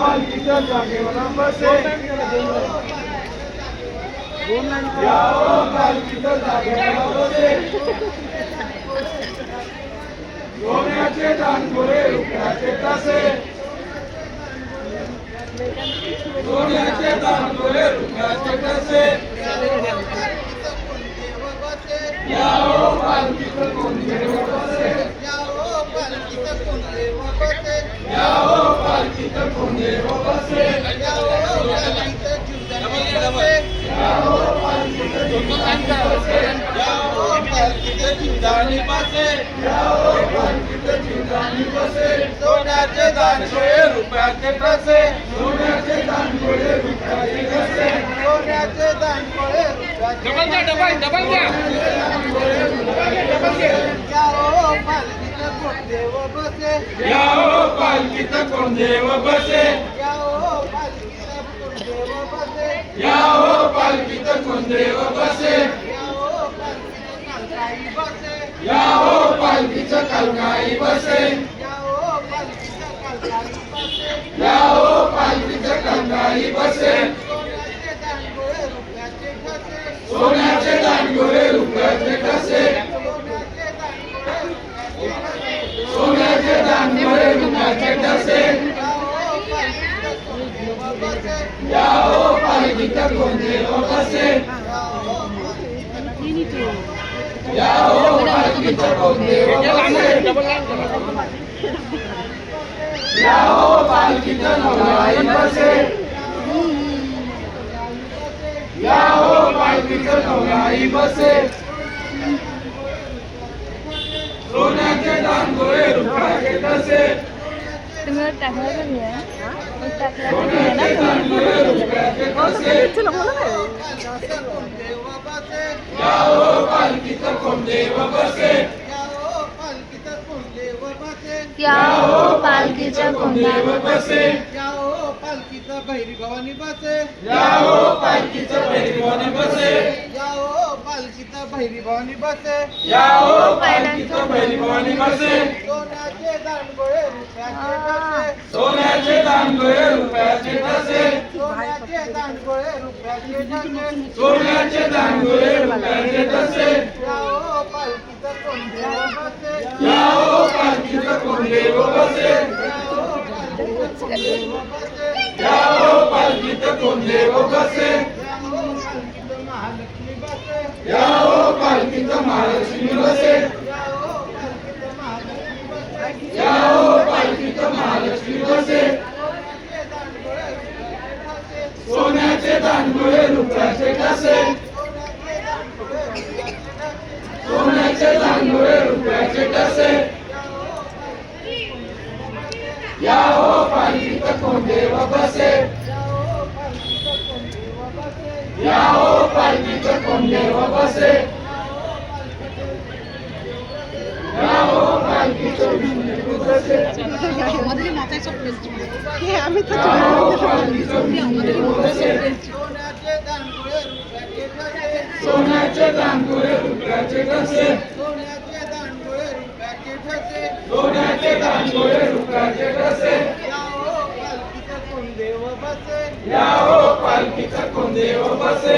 पालखीच्या जागेवर बसे या हो पालखीच्या जागेवर बसे सोन्याचे दानगोळे रुपयाचे कसे सोन्याचे दानगोळे रुपयाचे कसे या हो पालखीचं कोण देव बसे या हो पालखीचं कोण देव बसे या हो पालखीचं कोण देव बसे या हो पालखीचं जीवदानी बसे या हो पालखीचं जीवदानी बसे सोन्याचे दानगोळे रुपयाचे कसे सोन्याचे दानगोळे रुपयाचे कसे सोन्याचे दानगोळे डबल द्या या हो पालखीचं कोण देव बसे या हो पालखीचं कोण देव बसे या हो पालखीचं कोण देव बसे या हो पालखीचं कोण देव बसे या हो पालखीचं कलगाई बसे या हो पालखीचं कलगाई बसे सोन्याचे दानगोळे रुपयाचे कसे सोन्याचे दानगोळे रुपयाचे कसे या हो पालखीचं कोण देव बसे या हो पालखीचं कोण देव बसे या हो पालखीचं नवलाई बसे या हो पालखीचं नवलाई बसे सोन्याचे दानगोळे रुपयाचे कसे सोन्याचे दानगोळे रुपयाचे कसे या हो पालखीचं कोण देव बसे या हो पालखीचं कोण देव बसे या हो पालखीचं भैरी भवानी बसे या हो पालखीचं भैरी भवानी बसे या हो पालखीचं भैरी भवानी बसे या हो पालखीचं भैरी भवानी बसे सोन्याचे दानगोळे रुपयाचे कसे सोन्याचे दानगोळे रुपयाचे कसे सोन्याचे दानगोळे रुपयाचे कसे सोन्याचे दानगोळे रुपयाचे कसे या हो पालखीचं कोण देव बसे या हो पालखीचं कोण देव बसे या हो पालखीचं कोण देव बसे या हो पालखीचं महालक्ष्मी बसे या हो पालखीचं महालक्ष्मी बसे सोन्याचे दानगोळे रुपयाचे कसे सोन्याचे दानगोळे रुपयाचे कसे या हो पालखीचं कोण देव बसे या हो पालखीचं कोण देव बसे या हो पालखीचं विष्णू बसे या हो पालखीचं विष्णू बसे सोन्याचे दानगोळे रुपयाचे कसे सोन्याचे दानगोळे रुपयाचे कसे या हो पालखीचं कोण देव बसे